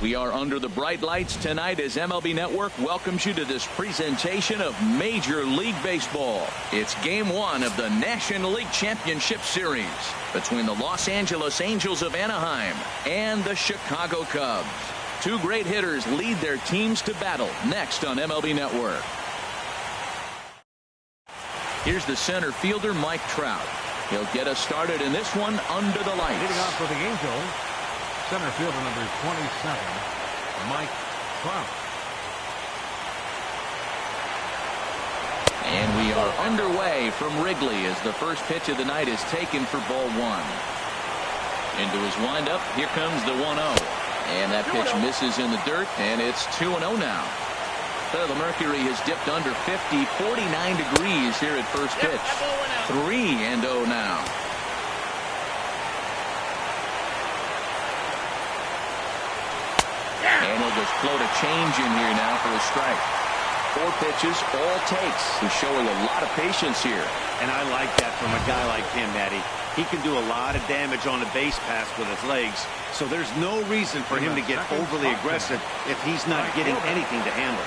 We are under the bright lights tonight as MLB Network welcomes you to this presentation of Major League Baseball. It's Game 1 of the National League Championship Series between the Los Angeles Angels of Anaheim and the Chicago Cubs. Two great hitters lead their teams to battle next on MLB Network. Here's the center fielder, Mike Trout. He'll get us started in this one under the lights. Leading off for the Angels, center fielder number 27, Mike Trout. And we are underway from Wrigley as the first pitch of the night is taken for ball one. Into his windup, here comes the 1-0. And that pitch misses in the dirt, and it's 2-0 now. The mercury has dipped under 50, 49 degrees here at first pitch. 3-0 now. And he'll just float a change in here now for a strike. 4 pitches, all takes. He's showing a lot of patience here. And I like that from a guy like him, Matty. He can do a lot of damage on the base pass with his legs, so there's no reason for him to get overly aggressive if he's not getting anything to handle.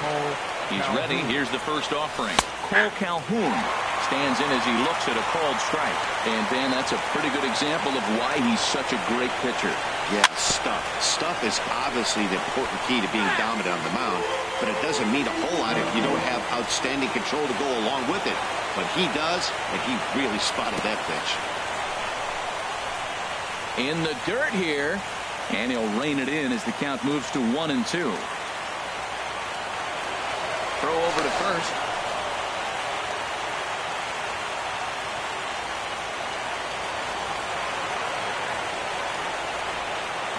He's ready. Here's the first offering. Cole Calhoun stands in as he looks at a called strike. And, Dan, that's a pretty good example of why he's such a great pitcher. Yeah, stuff. Stuff is obviously the important key to being dominant on the mound, but it doesn't mean a whole lot if you don't have outstanding control to go along with it. But he does, and he really spotted that pitch. In the dirt here, and he'll rein it in as the count moves to 1-2. Throw over to first.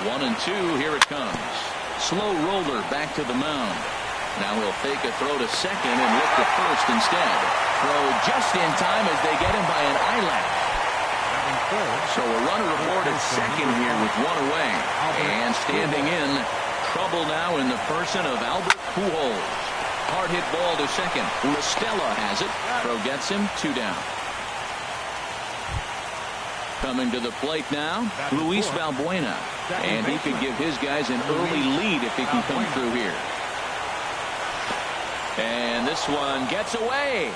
One and two, here it comes. Slow roller back to the mound. Now he'll fake a throw to second and look to first instead. Throw just in time as they get him by an eyelash. So a runner reported second here with one away. And standing in, trouble now in the person of Albert Pujols. Hard hit ball to second. Restella has it. Throw gets him, 2 down. Coming to the plate now, Luis Valbuena. And he could give his guys an early lead if he can come through here. And this one gets away.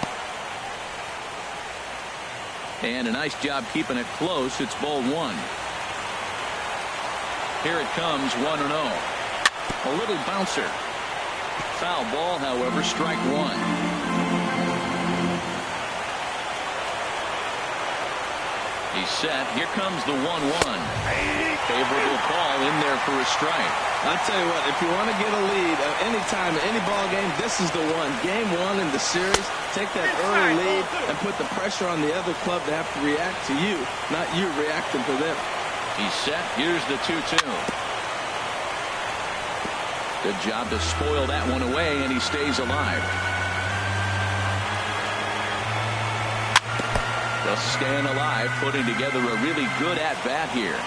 And a nice job keeping it close. It's ball one. Here it comes, 1-0. A little bouncer. Foul ball, however, strike one. He's set. Here comes the 1-1. Favorable call in there for a strike. I'll tell you what, if you want to get a lead at any time in any ball game, this is the one. Game 1 in the series, take that early lead and put the pressure on the other club to have to react to you, not you reacting to them. He's set. Here's the 2-2. Good job to spoil that one away, and he stays alive. Just staying alive, putting together a really good at-bat here.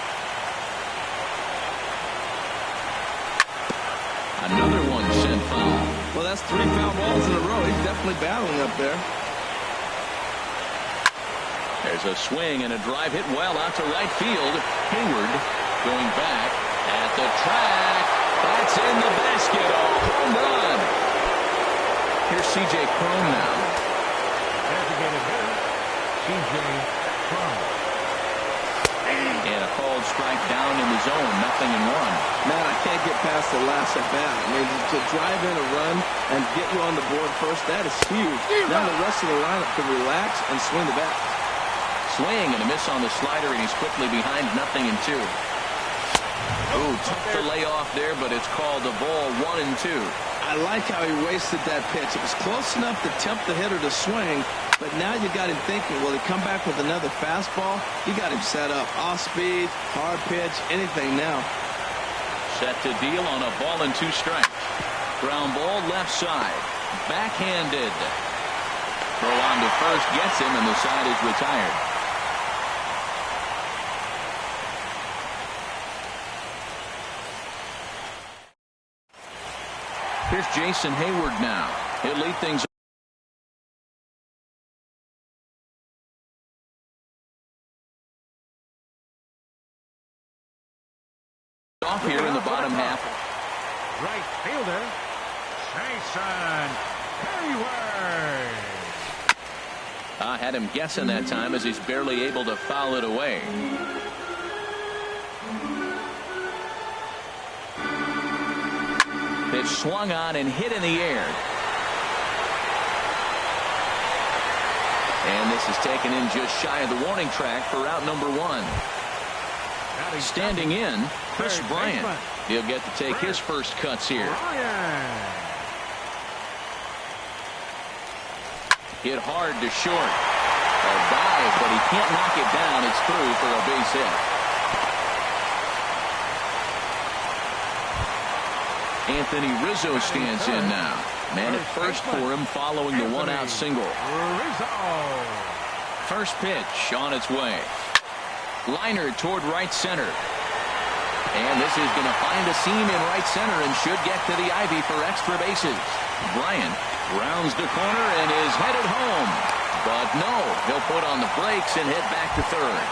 Another one sent foul. Well, that's 3 foul balls in a row. He's definitely battling up there. There's a swing and a drive hit well out to right field. Hayward going back at the track. That's in the basket. A home run. Here's C.J. Cron now. Designated hitter, C.J. Cron. And a called strike down in the zone. 0-1. Man, I can't get past the last at bat. I mean, to drive in a run and get you on the board first, that is huge. Now the rest of the lineup can relax and swing the bat. Swing and a miss on the slider, and he's quickly behind 0-2. Ooh, tough to lay off there, but it's called the ball. 1-2. I like how he wasted that pitch. It was close enough to tempt the hitter to swing, but now you got him thinking, will he come back with another fastball? You got him set up. Off speed, hard pitch, anything now. Set to deal on a ball and 2 strikes. Ground ball left side. Backhanded. Throw on to first gets him, and the side is retired. Here's Jason Hayward now. He'll lead things off here in the bottom half. Addison. Hayward. I had him guessing that time as he's barely able to foul it away. Pitch swung on and hit in the air. And this is taken in just shy of the warning track for out number 1. Standing in, Chris Bryant. He'll get to take his first cuts here. Hit hard to short. A dive, but he can't knock it down. It's through for a base hit. Anthony Rizzo stands in now. Man at first for him following the one-out single. First pitch on its way. Liner toward right center. And this is going to find a seam in right center and should get to the ivy for extra bases. Bryant rounds the corner and is headed home. But no, he'll put on the brakes and hit back to third.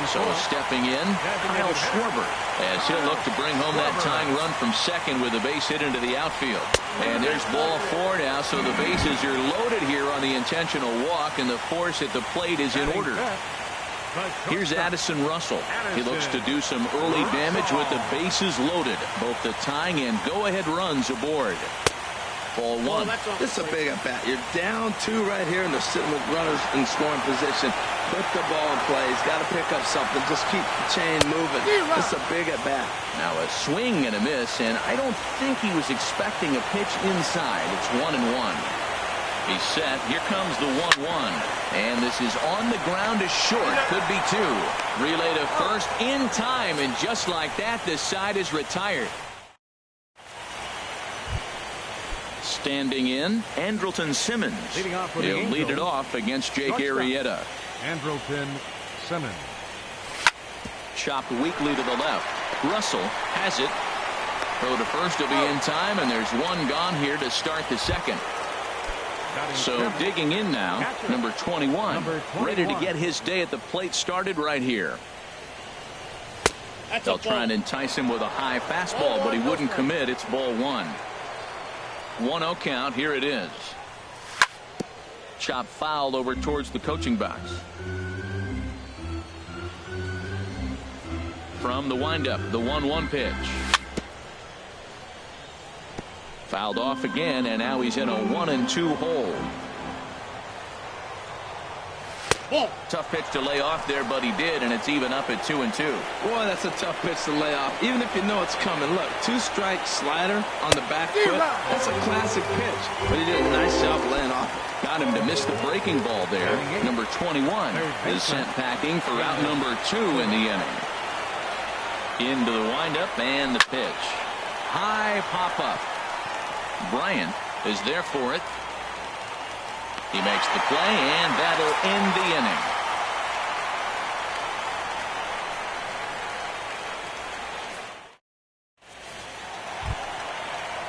So stepping in, Kyle Schwarber, as he'll look to bring home that tying run from second with a base hit into the outfield. And there's ball 4 now, so the bases are loaded here on the intentional walk, and the force at the plate is in order. Here's Addison Russell. He looks to do some early damage with the bases loaded. Both the tying and go-ahead runs aboard. Ball 1. This is a big at bat. You're down 2 right here, and they're sitting with runners in scoring position. Put the ball in play. He's got to pick up something. Just keep the chain moving. This is a big at bat. Now a swing and a miss, and I don't think he was expecting a pitch inside. It's 1-1. He's set. Here comes the 1-1. And this is on the ground to short. Could be 2. Relay to first in time, and just like that, this side is retired. Standing in, Andrelton Simmons. He'll lead it off against Jake Arrieta. Andrelton Simmons. Chopped weakly to the left. Russell has it. Throw to first will be in time, and there's one gone here to start the second. So digging in now, number 21. Ready to get his day at the plate started right here. They'll try and entice him with a high fastball, but he wouldn't commit. It's ball 1. 1-0 count. Here it is. Chop fouled over towards the coaching box. From the windup, the 1-1 pitch. Fouled off again, and now he's in a 1-2 hole. Tough pitch to lay off there, but he did, and it's even up at 2-2. Boy, that's a tough pitch to lay off, even if you know it's coming. Look, 2-strike slider on the back foot. That's a classic pitch, but he did a nice job laying off it. Got him to miss the breaking ball there. Number 21 is sent packing for out number 2 in the inning. Into the windup and the pitch. High pop-up. Bryant is there for it. He makes the play, and that'll end the inning.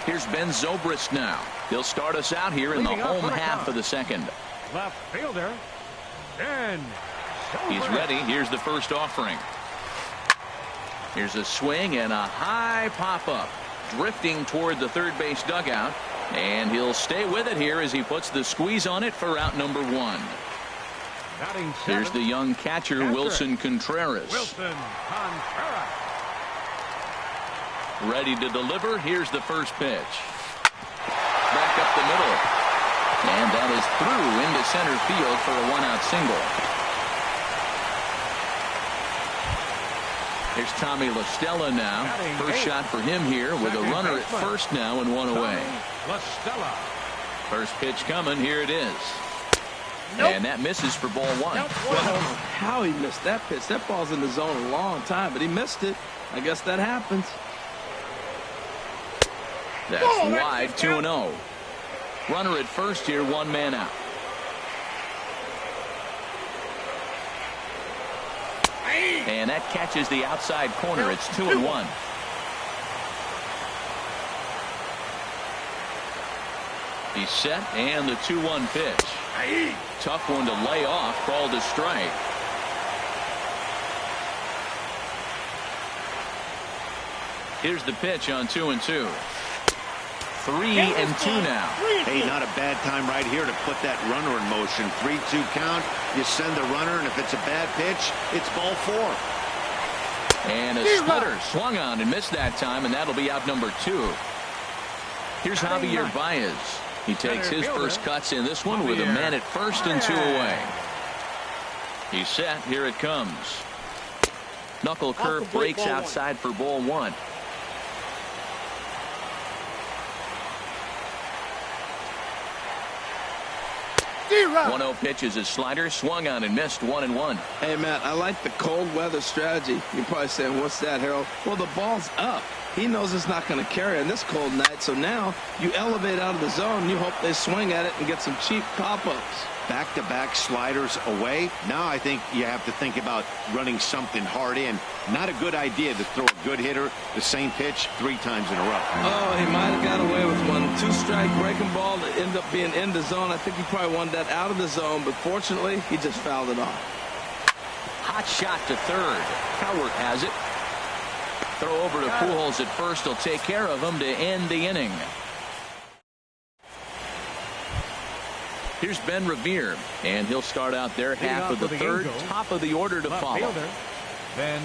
Here's Ben Zobrist now. He'll start us out here in the home half of the second. Left fielder, Ben Zobrist. He's ready. Here's the first offering. Here's a swing and a high pop-up. Drifting toward the third base dugout. And he'll stay with it here as he puts the squeeze on it for out number 1. Here's the young catcher, Wilson Contreras. Ready to deliver. Here's the first pitch. Back up the middle. And that is through into center field for a 1-out single. Here's Tommy La Stella now. First shot for him here with a runner at first now and 1 away. First pitch coming. Here it is. And that misses for ball 1. Well, how he missed that pitch. That ball's in the zone a long time, but he missed it. I guess that happens. That's wide. 2-0. Runner at first here, 1 man out. And that catches the outside corner. It's 2-1. He's set, and the 2-1 pitch. Tough one to lay off, called a strike. Here's the pitch on 2-2. 3-2 now. Hey, not a bad time right here to put that runner in motion. 3-2 count. You send the runner, and if it's a bad pitch, it's ball 4. And a splitter swung on and missed that time, and that'll be out number 2. Here's Javier Baez. He takes his first cuts in this one with a man at first and 2 away. He's set. Here it comes. Knuckle curve breaks outside for ball 1. 1-0 pitch is his slider, swung on and missed. 1-1. Hey, Matt, I like the cold weather strategy. You're probably saying, what's that, Harold? Well, the ball's up. He knows it's not going to carry on this cold night, so now you elevate out of the zone. You hope they swing at it and get some cheap pop-ups. Back-to-back sliders away. Now I think you have to think about running something hard in. Not a good idea to throw a good hitter the same pitch 3 times in a row. Oh, he might have got away with one. 2-strike breaking ball to end up being in the zone. I think he probably wanted that out of the zone, but fortunately, he just fouled it off. Hot shot to third. Cowart has it. Throw over to Pujols at first. He'll take care of him to end the inning. Here's Ben Revere, and he'll start out there half of the third, top of the order to follow. Ben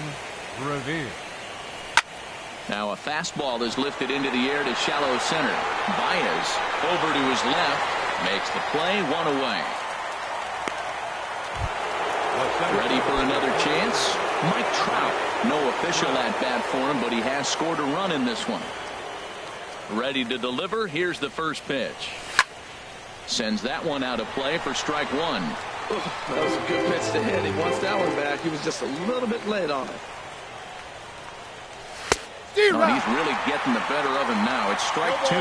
Revere. Now a fastball is lifted into the air to shallow center. Baez over to his left, makes the play, 1 away. Ready for another chance. Mike Trout. No official at bat for him, but he has scored a run in this one. Ready to deliver. Here's the first pitch. Sends that one out of play for strike 1. That was a good pitch to hit. He wants that one back. He was just a little bit late on it. Oh, he's really getting the better of him now. It's strike 2.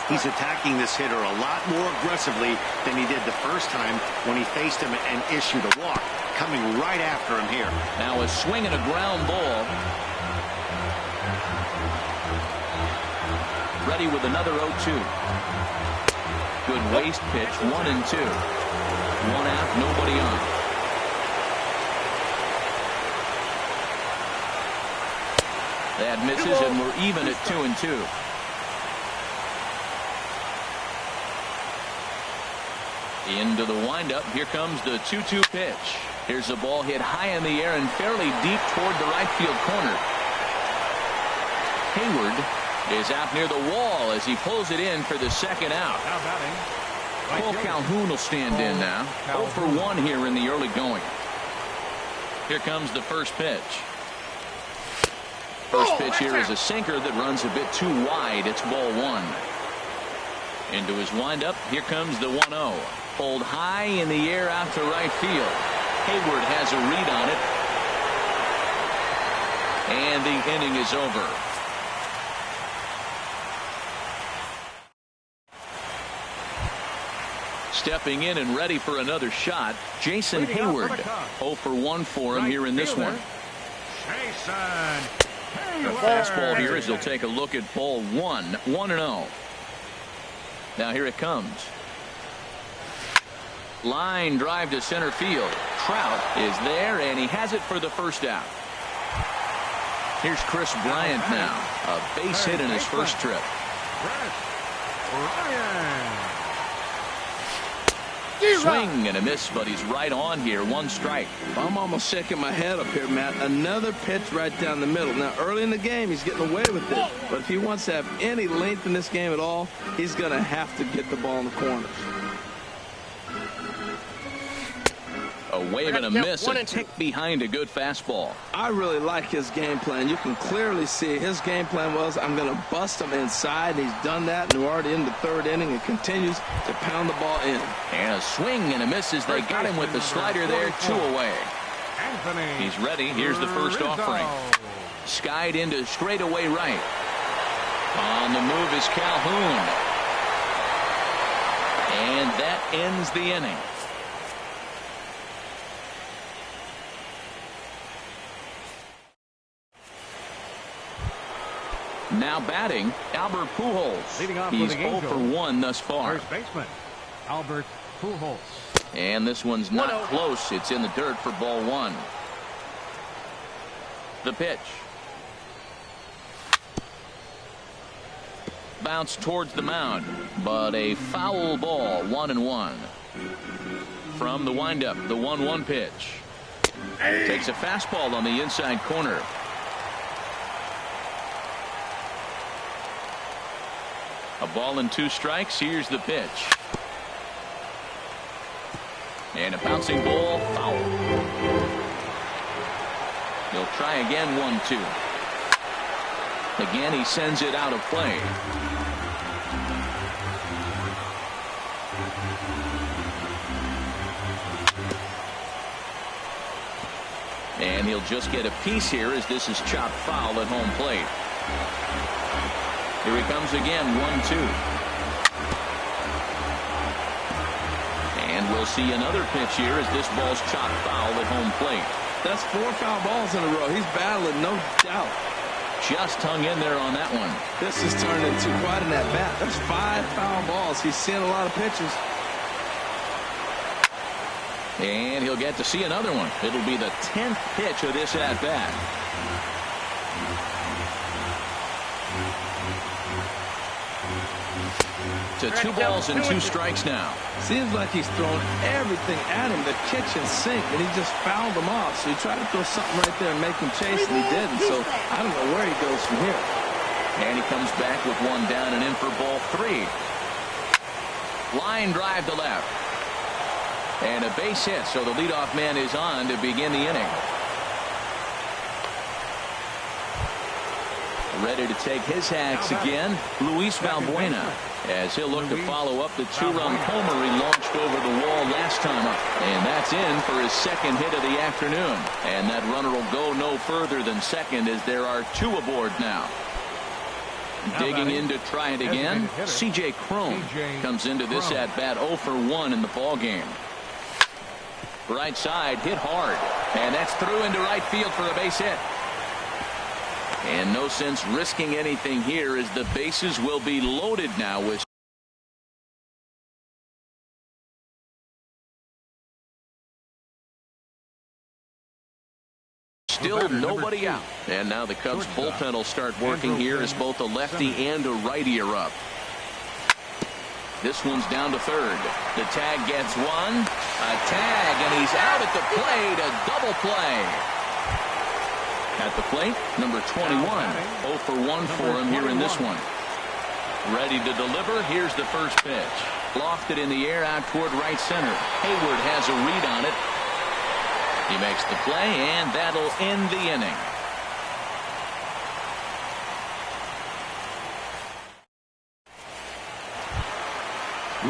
He's attacking this hitter a lot more aggressively than he did the first time when he faced him and issued a walk. Coming right after him here. Now a swing and a ground ball. Ready with another 0-2. Good waste pitch, 1-2. 1 out, nobody on. That misses, and we're even at 2-2. Into the windup. Here comes the 2-2 pitch. Here's the ball hit high in the air and fairly deep toward the right field corner. Hayward is out near the wall as he pulls it in for the second out. Cole Calhoun will stand in now. 0 for 1 here in the early going. Here comes the first pitch. First pitch here is a sinker that runs a bit too wide. It's ball 1. Into his windup. Here comes the 1-0. Pulled high in the air out to right field. Hayward has a read on it. And the inning is over. Stepping in and ready for another shot, Jason Hayward. 0 for 1 for him here in this one. The fastball here as he'll take a look at ball 1. 1-0. Now here it comes. Line drive to center field. Trout is there, and he has it for the first out. Here's Chris Bryant now. A base hit in his first trip. Swing and a miss, but he's right on here. 1 strike. I'm almost shaking my head up here, Matt. Another pitch right down the middle. Now, early in the game, he's getting away with it. But if he wants to have any length in this game at all, he's going to have to get the ball in the corners. A wave and a miss, a tick behind a good fastball. I really like his game plan. You can clearly see his game plan was, I'm going to bust him inside. He's done that, and we're already in the 3rd inning and continues to pound the ball in. And a swing and a miss as they got him with the slider there, 2 away. He's ready. Here's the first offering. Skied into straightaway right. On the move is Calhoun. And that ends the inning. Now batting, Albert Pujols. He's 0 for 1 thus far. First baseman, Albert Pujols. And this one's not close. It's in the dirt for ball 1. The pitch. bounce towards the mound, but a foul ball, 1-1. From the windup, the 1-1 pitch. Takes a fastball on the inside corner. A ball and 2 strikes. Here's the pitch. And a bouncing ball, foul. He'll try again, 1-2. Again, he sends it out of play. And he'll just get a piece here as this is chopped foul at home plate. Here he comes again, 1-2. And we'll see another pitch here as this ball's chopped foul at home plate. That's 4 foul balls in a row. He's battling, no doubt. Just hung in there on that one. This has turned into quite an at-bat. There's 5 foul balls. He's seeing a lot of pitches. And he'll get to see another one. It'll be the 10th pitch of this at-bat. To 2 balls and 2 strikes now. Seems like he's throwing everything at him, the kitchen sink, and he just fouled him off. So he tried to throw something right there and make him chase, and he didn't. So I don't know where he goes from here. And he comes back with 1 down and in for ball 3. Line drive to left. And a base hit, so the leadoff man is on to begin the inning. Ready to take his hacks again, Luis Valbuena, as he'll look to follow up the 2-run homer he launched over the wall last time up. And that's in for his 2nd hit of the afternoon. And that runner will go no further than second as there are 2 aboard now. Digging in to try it again, C.J. Cron comes into this at-bat 0 for 1 in the ballgame. Right side, hit hard. And that's through into right field for a base hit. And no sense risking anything here as the bases will be loaded now with still nobody out. And now the Cubs bullpen will start working here as both a lefty and a righty are up. This one's down to third. The tag gets one. A tag, and he's out at the plate. A double play. At the plate, number 21. 0 for 1 for him here in this one. Ready to deliver. Here's the first pitch. Lofted in the air out toward right center. Hayward has a read on it. He makes the play, and that'll end the inning.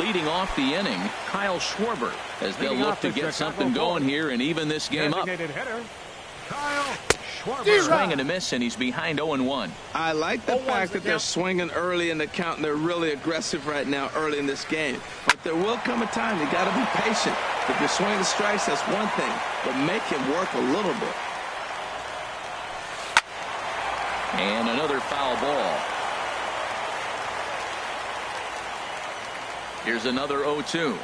Leading off the inning, Kyle Schwarber, as they'll look to get something going here and even this game up. Swing and a miss, and he's behind 0-1. I like the fact that they're swinging early in the count, and they're really aggressive right now early in this game. But there will come a time you got to be patient. If you're swinging the strikes, that's one thing, but make him work a little bit. And another foul ball. Here's another 0-2.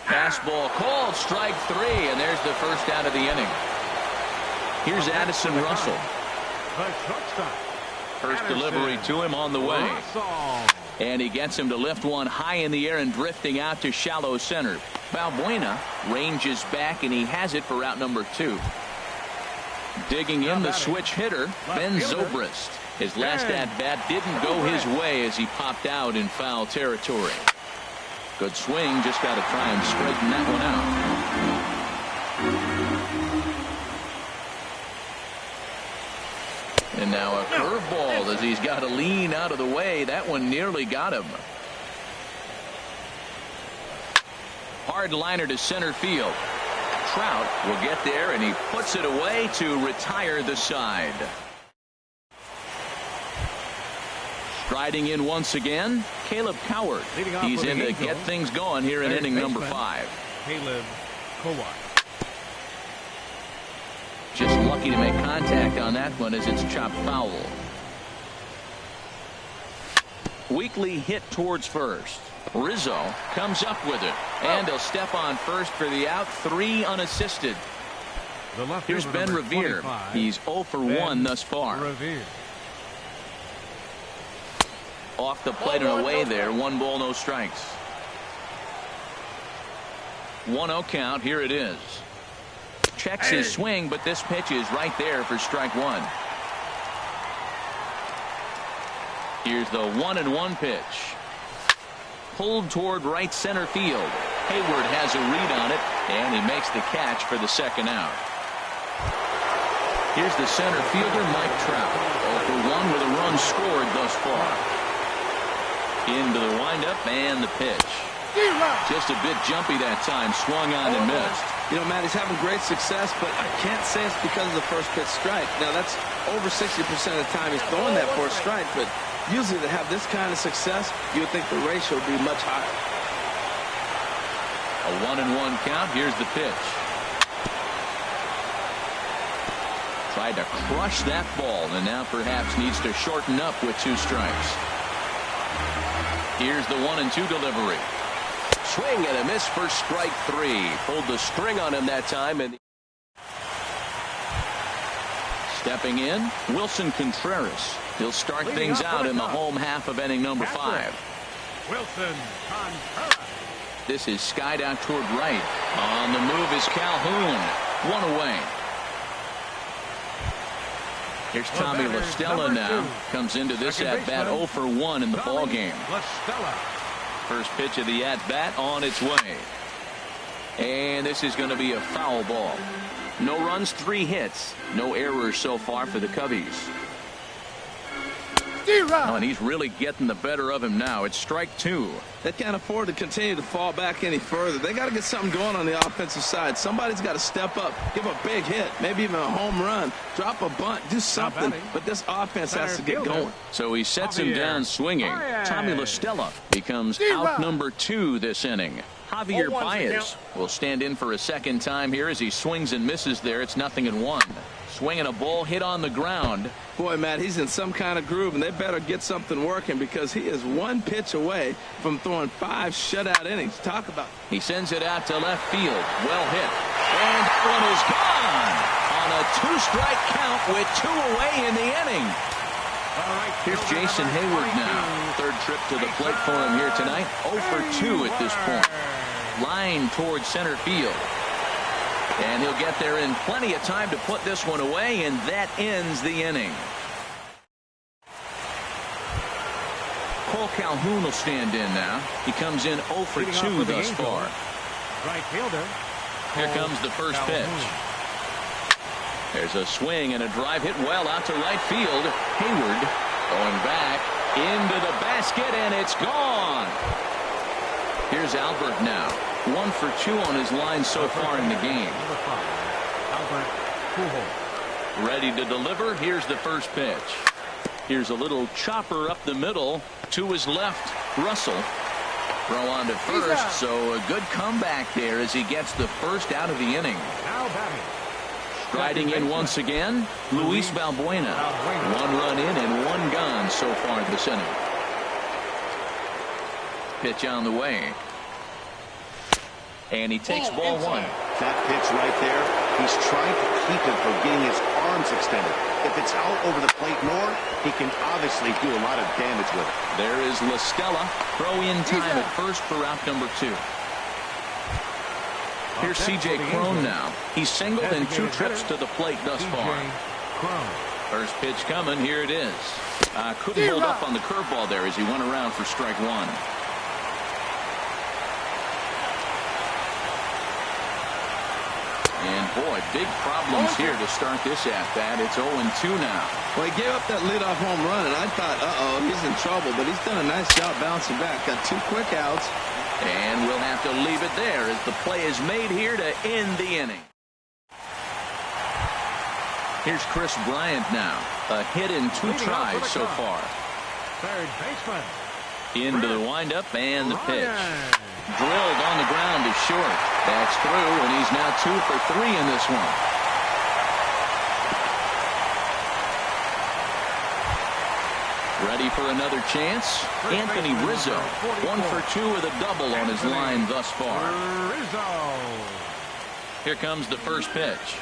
Fastball called, strike 3, and there's the first out of the inning. Here's Addison Russell. First delivery to him on the way. And he gets him to lift one high in the air and drifting out to shallow center. Valbuena ranges back, and he has it for out number 2. Digging in the switch hitter, Ben Zobrist. His last at-bat didn't go his way as he popped out in foul territory. Good swing, just got to try and straighten that one out. And now a curveball as he's got to lean out of the way. That one nearly got him. Hard liner to center field. Trout will get there, and he puts it away to retire the side. Striding in once again, Caleb Coward. He's in to get things going here in inning number 5. Caleb Coward. Just lucky to make contact on that one as it's chopped foul. Weakly hit towards first. Rizzo comes up with it, and he'll step on first for the out. 3 unassisted. Here's Ben Revere. He's 0 for 1 thus far. Off the plate and away there. 1 ball, no strikes. 1-0 count. Here it is. Checks his swing, but this pitch is right there for strike 1. Here's the 1-1 pitch. Pulled toward right center field. Hayward has a read on it, and he makes the catch for the second out. Here's the center fielder, Mike Trout. 0 for 1 with a run scored thus far. Into the windup and the pitch. Just a bit jumpy that time. Swung on and missed. You know, Matt, he's having great success, but I can't say it's because of the first pitch strike. Now, that's over 60% of the time he's throwing that for a strike, but usually to have this kind of success, you would think the ratio would be much higher. A 1-1 count. Here's the pitch. Tried to crush that ball, and now perhaps needs to shorten up with 2 strikes. Here's the 1-2 delivery. Swing and a miss for strike 3. Pulled the string on him that time. And stepping in, Wilson Contreras. He'll start things out in the home half of inning number 5. Wilson Contreras. This is skied out toward right. On the move is Calhoun. 1 away. Here's Tommy La Stella now. Comes into this at-bat 0 for 1 in the ball game. First pitch of the at-bat on its way. And this is going to be a foul ball. No runs, 3 hits. No errors so far for the Cubbies. Oh, and he's really getting the better of him now. It's strike 2. They can't afford to continue to fall back any further. They got to get something going on the offensive side. Somebody's got to step up, give a big hit, maybe even a home run, drop a bunt, do something. But this offense has to get going. So he sets him down swinging. Tommy La Stella becomes out number 2 this inning. Javier Baez will stand in for a second time here as he swings and misses there. It's 0-1. Swinging a ball hit on the ground. Boy, Matt, he's in some kind of groove, and they better get something working because he is 1 pitch away from throwing 5 shutout innings. Talk about. He sends it out to left field. Well hit. And that one is gone on a 2-strike count with 2 away in the inning. Here's Jason Hayward now. 3rd trip to the plate for him here tonight. 0 for 2 at this point. Line towards center field. And he'll get there in plenty of time to put this one away, and that ends the inning. Cole Calhoun will stand in now. He comes in 0 for 2 thus far. Right fielder. Here comes the first pitch. There's a swing and a drive hit well out to right field. Hayward going back into the basket, and it's gone. Here's Albert now. 1 for 2 on his line so far in the game. Ready to deliver. Here's the first pitch. Here's a little chopper up the middle to his left. Russell. Throw on to first, so a good comeback there as he gets the first out of the inning. Striding in once again, Luis Valbuena. 1 run in and 1 gone so far this inning. Pitch on the way. And he takes ball 1. That pitch right there, he's trying to keep him from getting his arms extended. If it's out over the plate more, he can obviously do a lot of damage with it. There is La Stella. Throw in time at first for out number 2. Here's C.J. Cron now. He's singled in 2 trips to the plate thus far. First pitch coming. Here it is. Couldn't hold up on the curveball there as he went around for strike 1. And boy, big problems here to start this at-bat. It's 0-2 now. Well, he gave up that leadoff home run, and I thought, he's in trouble. But he's done a nice job bouncing back. Got 2 quick outs. And we'll have to leave it there as the play is made here to end the inning. Here's Chris Bryant now. A hit in 2 tries so far. Third baseman. Into the windup and the pitch. Drilled on the ground is short. That's through, and he's now 2 for 3 in this one. Ready for another chance? Anthony Rizzo. 1 for 2 with a double on his line thus far. Here comes the first pitch.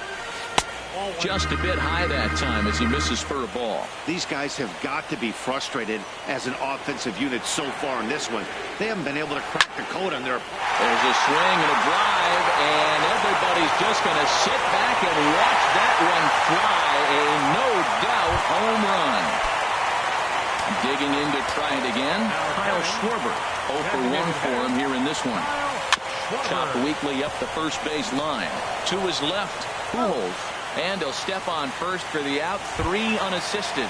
Just a bit high that time as he misses for a ball. These guys have got to be frustrated as an offensive unit so far in this one. They haven't been able to crack the code on their... There's a swing and a drive, and everybody's just going to sit back and watch that one fly. A no-doubt home run. Digging in to try it again, Kyle Schwarber. 0 for 1 for him here in this one. Chopped weakly up the first base line. To his left, Pujols. And he'll step on first for the out. 3 unassisted.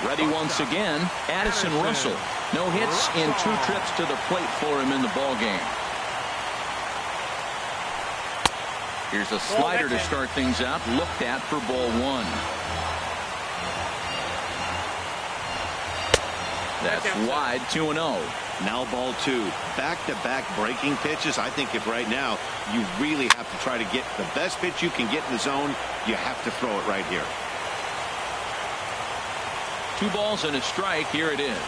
Ready once again, Addison Russell. No hits in 2 trips to the plate for him in the ballgame. Here's a slider to start things out. Looked at for ball 1. That's wide, 2-0. Now ball 2. Back-to-back breaking pitches. I think if right now you really have to try to get the best pitch you can get in the zone, you have to throw it right here. 2 balls and a strike. Here it is.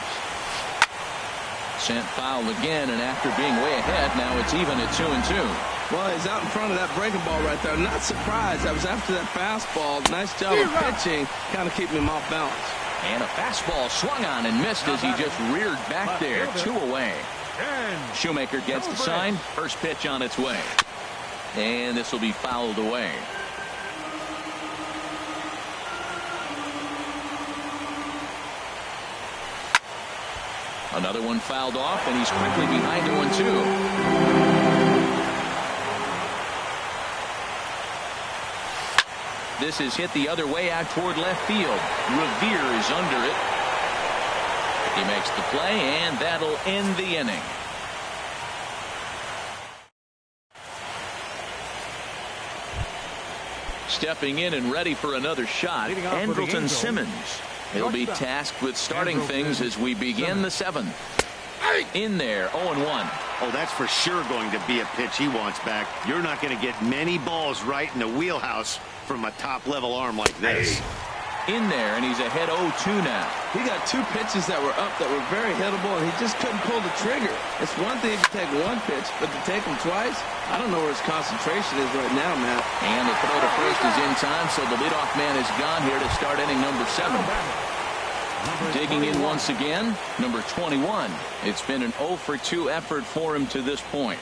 Sent foul again, and after being way ahead, now it's even at 2-2. Well, he's out in front of that breaking ball right there. Not surprised. That was after that fastball. Nice job of pitching, kind of keeping him off balance. And a fastball swung on and missed as he just reared back there. 2 away. Shoemaker gets the sign. First pitch on its way. And this will be fouled away. Another one fouled off, and he's quickly behind 0-2. This is hit the other way out toward left field. Revere is under it. He makes the play, and that'll end the inning. Stepping in and ready for another shot, Andrelton Simmons. He'll be tasked with starting things as we begin the 7th. In there, 0-1. Oh, that's for sure going to be a pitch he wants back. You're not going to get many balls right in the wheelhouse from a top-level arm like this. In there, and he's ahead 0-2 now. He got 2 pitches that were up that were very hittable, and he just couldn't pull the trigger. It's one thing to take 1 pitch, but to take them twice, I don't know where his concentration is right now, Matt. And the throw to first is in time, so the leadoff man is gone here to start inning number 7. Digging in once again, number 21. It's been an 0 for 2 effort for him to this point.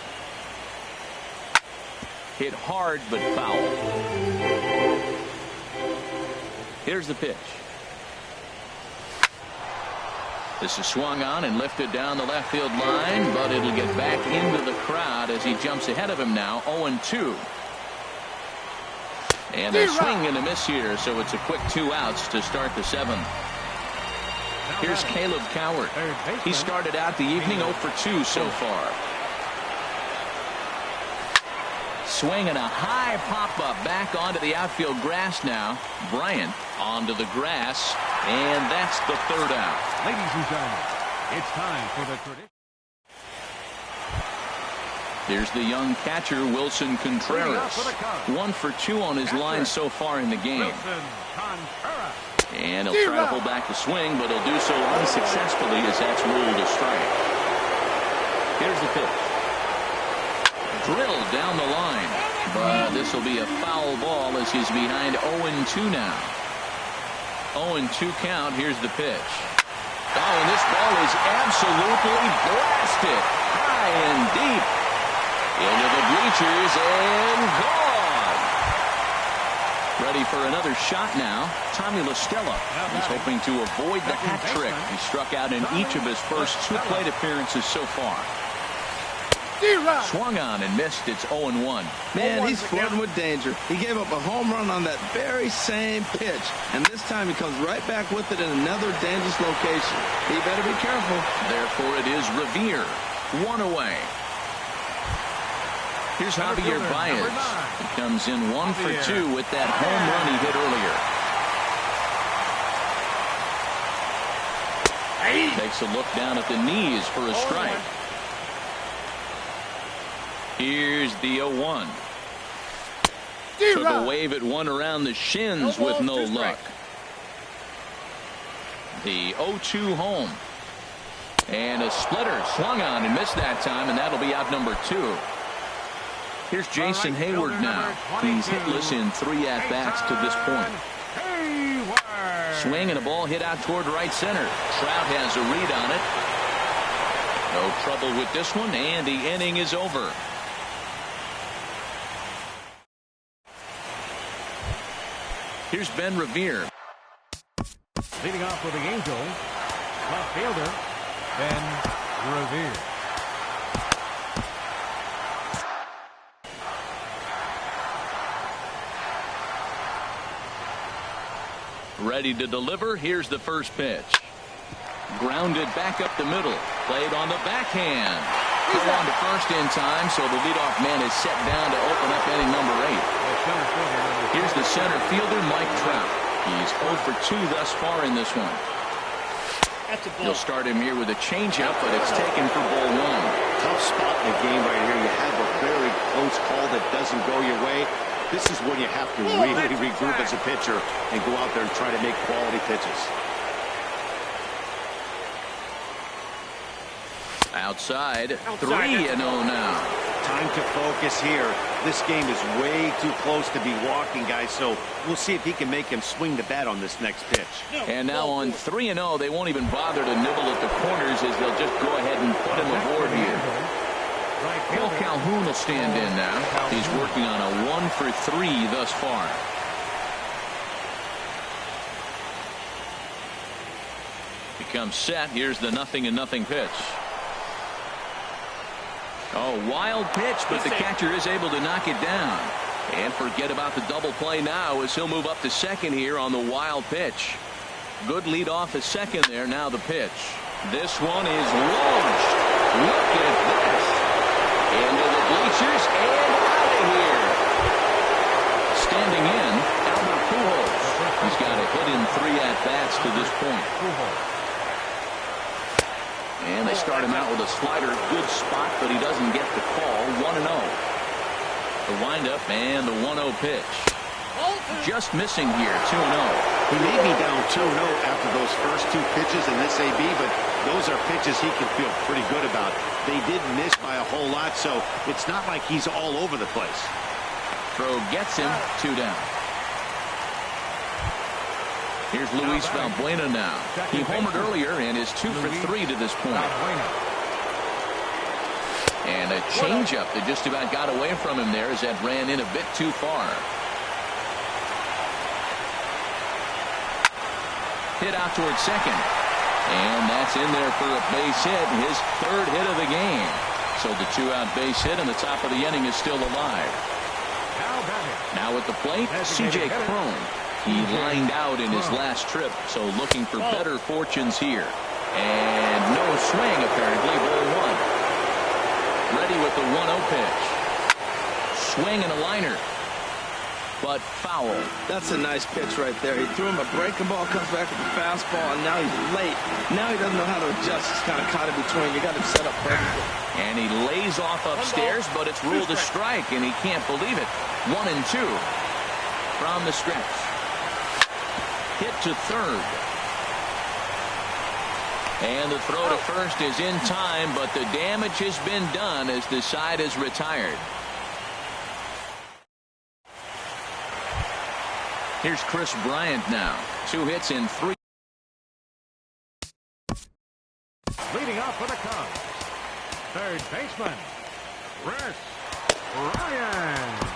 Hit hard, but foul. Here's the pitch. This is swung on and lifted down the left field line, but it'll get back into the crowd as he jumps ahead of him now, 0-2. And a swing and a miss here, so it's a quick 2 outs to start the 7th. Here's Caleb Coward. He started out the evening 0 for 2 so far. Swing and a high pop-up back onto the outfield grass now. Bryant onto the grass, and that's the 3rd out. Ladies and gentlemen, it's time for the tradition. Here's the young catcher, Wilson Contreras. 1 for 2 on his line so far in the game. And he'll try to hold back the swing, but he'll do so unsuccessfully as that's ruled a strike. Here's the pitch. Drilled down the line, but this will be a foul ball as he's behind 0-2 now. 0-2 count. Here's the pitch. Oh, and this ball is absolutely blasted high and deep into the bleachers and gone. Ready for another shot now. Tommy La Stella. He's hoping to avoid the hat trick. He struck out in each of his first 2 plate appearances so far. Swung on and missed. It's 0-1. Man, he's flirting with danger. He gave up a home run on that very same pitch, and this time he comes right back with it in another dangerous location. He better be careful. Therefore, it is Revere. 1 away. Here's Javier Baez. He comes in 1 for 2 with that home run he hit earlier. Takes a look down at the knees for a strike. Here's the 0-1. Took a wave at one around the shins with no luck. The 0-2 home. And a splitter swung on and missed that time, and that'll be out number 2. Here's Jason Hayward now. He's hitless in 3 at-bats to this point. Swing and a ball hit out toward right center. Trout has a read on it. No trouble with this one, and the inning is over. Here's Ben Revere. Leading off for the Angels, left fielder Ben Revere. Ready to deliver. Here's the first pitch. Grounded back up the middle. Played on the backhand. Go on to first in time, so the leadoff man is set down to open up inning number 8. Here's the center fielder, Mike Trout. He's 0 for 2 thus far in this one. You'll start him here with a changeup, but it's taken for ball 1. Tough spot in the game right here. You have a very close call that doesn't go your way. This is when you have to really regroup as a pitcher and go out there and try to make quality pitches. Outside, 3-0 now. Time to focus here. This game is way too close to be walking, guys, so we'll see if he can make him swing the bat on this next pitch. And now on 3-0, they won't even bother to nibble at the corners as they'll just go ahead and put him aboard here. Cole Calhoun will stand in now. He's working on a 1 for 3 thus far. Becomes set. Here's the 0-0 pitch. Oh, wild pitch, but the catcher is able to knock it down. And forget about the double play now as he'll move up to second here on the wild pitch. Good lead off at second there. Now the pitch. This one is launched. Look at this. Into the bleachers and out of here. Standing in, Albert Pujols. He's got a hit in 3 at-bats to this point. And they start him out with a slider. Good spot, but he doesn't get the call. 1-0. The windup and the 1-0 pitch. Just missing here. 2-0. He may be down 2-0 after those first 2 pitches in this AB, but those are pitches he can feel pretty good about. They did miss by a whole lot, so it's not like he's all over the place. Throw gets him. 2 down. Here's Luis Valbuena now. He homered earlier and is 2 for 3 to this point. And a changeup that just about got away from him there as that ran in a bit too far. Hit out towards second. And that's in there for a base hit. His 3rd hit of the game. So the 2-out base hit and the top of the inning is still alive. Now at the plate, C.J. Cron. He lined out in his last trip, so looking for better fortunes here. And no swing, apparently, ball 1. Ready with the 1-0 pitch. Swing and a liner. But foul. That's a nice pitch right there. He threw him a breaking ball, comes back with a fastball, and now he's late. Now he doesn't know how to adjust. He's kind of caught in between. You got him set up perfectly. And he lays off upstairs, but it's ruled a strike, and he can't believe it. 1-2 from the stretch. Hit to third. And the throw to first is in time, but the damage has been done as the side is retired. Here's Chris Bryant now. 2 hits in 3. Leading off for the Cubs, third baseman, Chris Bryant.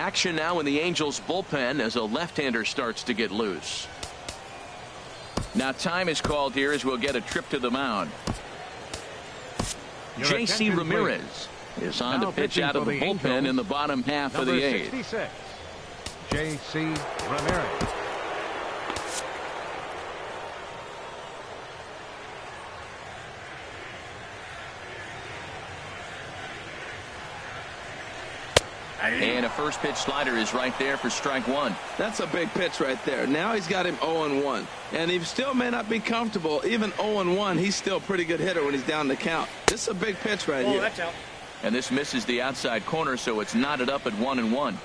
Action now in the Angels bullpen as a left-hander starts to get loose. Now time is called here as we'll get a trip to the mound. J.C. Ramirez is on to pitch out of the bullpen in the bottom half of the eighth. J.C. Ramirez. And a first pitch slider is right there for strike one. That's a big pitch right there. Now he's got him 0-1. And he still may not be comfortable. Even 0-1, he's still a pretty good hitter when he's down the count. This is a big pitch right here. That's out. And this misses the outside corner, so it's knotted up at 1-1.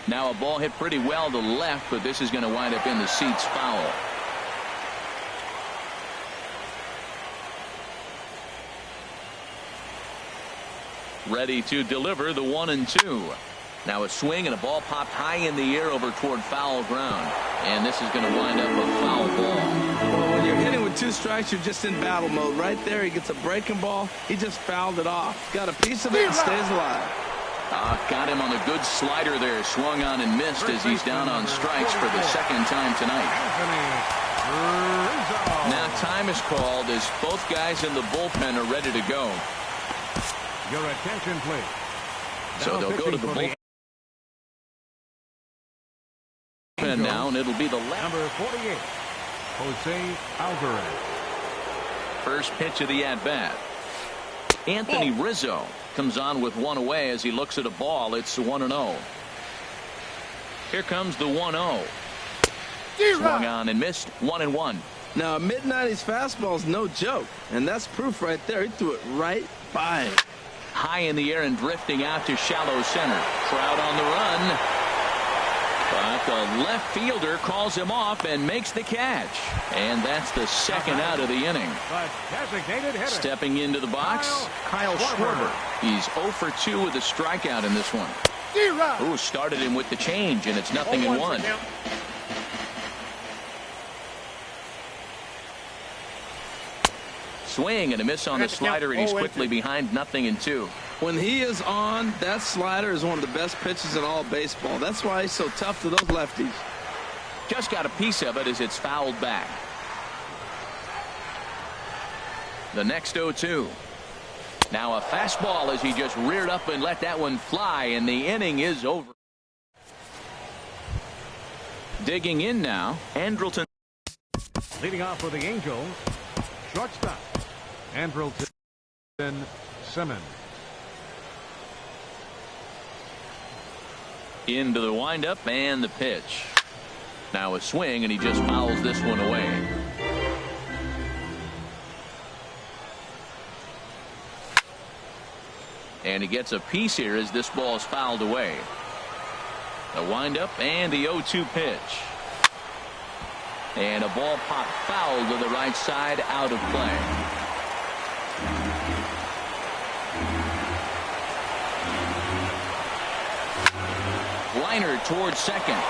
Now a ball hit pretty well to left, but this is going to wind up in the seats foul. Ready to deliver the 1-2. Now a swing and a ball popped high in the air over toward foul ground. And this is going to wind up a foul ball. Well, when you're hitting with 2 strikes, you're just in battle mode. Right there, he gets a breaking ball. He just fouled it off. Got a piece of it and stays alive. Got him on a good slider there. Swung on and missed as he's down on strikes for the second time tonight. Now time is called as both guys in the bullpen are ready to go. Your attention, please. So they'll go to the bullpen now, and it'll be the left. Number 48, Jose Alvarez. First pitch of the at-bat. Anthony Rizzo comes on with one away as he looks at a ball. It's 1-0. Here comes the 1-0. Swung on and missed. 1-1. Now a mid-90s fastball is no joke, and that's proof right there. He threw it right by him. High in the air and drifting out to shallow center. Trout on the run. But the left fielder calls him off and makes the catch. And that's the second out of the inning. Stepping into the box, Kyle Schwarber. He's 0 for 2 with a strikeout in this one. Ooh, started him with the change, and it's 0-1. Swing and a miss on the slider, and he's quickly behind 0-2. When he is on, that slider is one of the best pitches in all baseball. That's why he's so tough to those lefties. Just got a piece of it as it's fouled back. The next 0-2. Now a fastball as he just reared up and let that one fly, and the inning is over. Digging in now, Andrelton. Leading off for the Angels, shortstop, Andrelton Simmons. Into the windup and the pitch. Now a swing, and he just fouls this one away. And he gets a piece here as this ball is fouled away. The windup and the 0-2 pitch. And a ball popped foul to the right side, out of play. Liner towards second.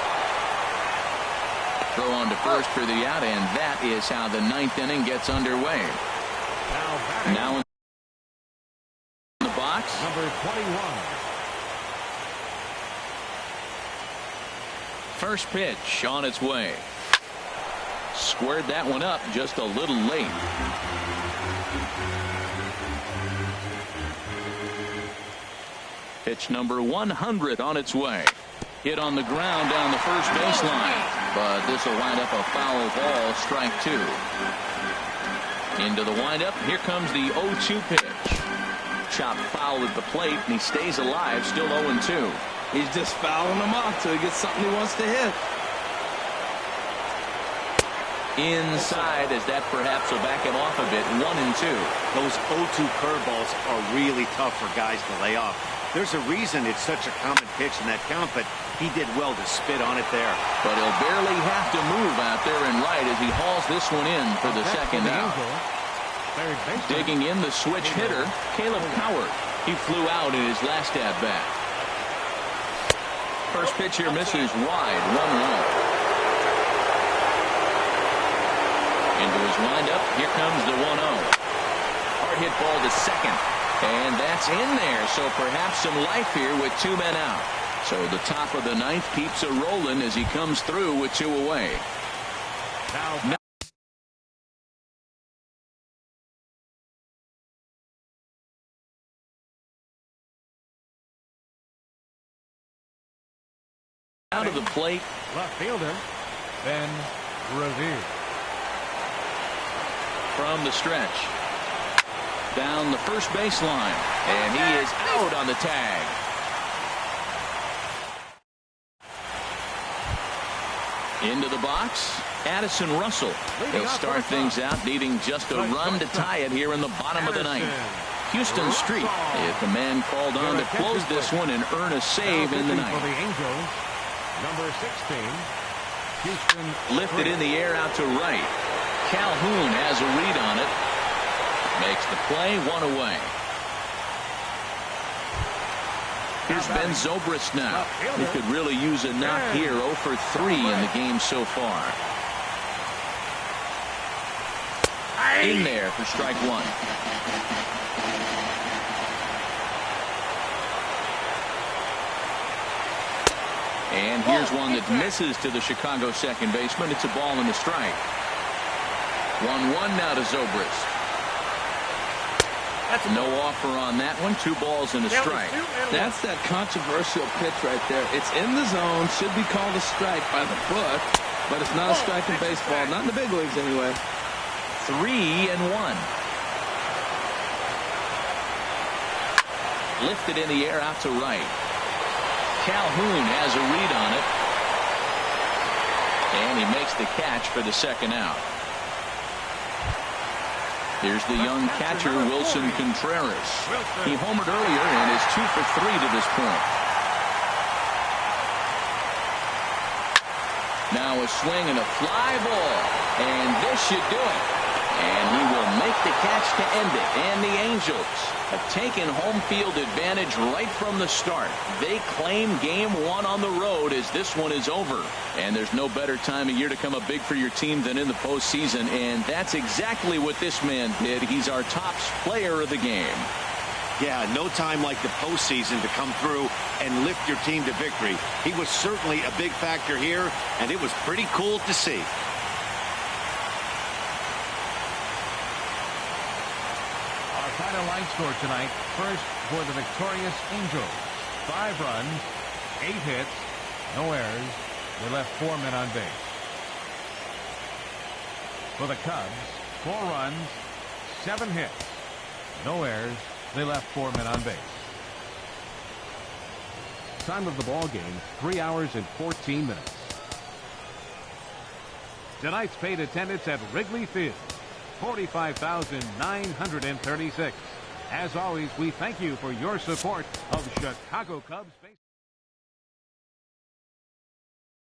Throw on to first for the out, and that is how the 9th inning gets underway. Now in the box, number 21. First pitch on its way. Squared that one up just a little late. Pitch number 100 on its way. Hit on the ground down the first baseline, but this will wind up a foul ball, strike 2. Into the windup, here comes the 0-2 pitch. Chopped foul at the plate, and he stays alive, still 0-2. He's just fouling him off till he gets something he wants to hit. Inside, as that perhaps will back him off a bit. 1-2. Those 0-2 curveballs are really tough for guys to lay off. There's a reason it's such a common pitch in that count, but he did well to spit on it there. But he'll barely have to move out there and right as he hauls this one in for the second out. Digging in the switch hitter, Caleb Coward. He flew out in his last at-bat. First pitch here misses wide, 1-1. Into his windup, here comes the 1-0. Hard hit ball to second. And that's in there, so perhaps some life here with 2 men out. So the top of the ninth keeps it rolling as he comes through with 2 away. Now out of the plate. left fielder, Ben Revere. From the stretch. Down the first baseline. And he is out on the tag. Into the box, Addison Russell. He'll start things out needing just a run to tie it here in the bottom of the ninth. Houston Street is the man called on to close this one and earn a save in the ninth. For the Angels, number 16, Houston. Lifted in the air out to right. Calhoun has a read on it. Makes the play, 1 away. Here's Ben Zobrist now. He could really use a knock here. 0 for 3 in the game so far. In there for strike 1. And here's one that misses to the Chicago second baseman. It's a ball and a strike. 1-1 now to Zobrist. No offer on that one. 2 balls and a strike. That's that controversial pitch right there. It's in the zone. Should be called a strike by the book, but it's not a strike in baseball. Not in the big leagues anyway. 3-1. Lifted in the air out to right. Calhoun has a read on it. And he makes the catch for the second out. Here's the young catcher, Wilson Contreras. He homered earlier and is 2 for 3 to this point. Now a swing and a fly ball. And this should do it. And he will make the catch to end it. And the Angels have taken home field advantage right from the start. They claim game 1 on the road as this one is over. And there's no better time of year to come up big for your team than in the postseason. And that's exactly what this man did. He's our top player of the game. Yeah, no time like the postseason to come through and lift your team to victory. He was certainly a big factor here, and it was pretty cool to see. Final line score tonight. First for the victorious Angels. 5 runs, 8 hits, no errors. They left 4 men on base. For the Cubs, 4 runs, 7 hits, no errors. They left 4 men on base. Time of the ball game, 3 hours and 14 minutes. Tonight's paid attendance at Wrigley Field, 45,936. As always, we thank you for your support of Chicago Cubs baseball.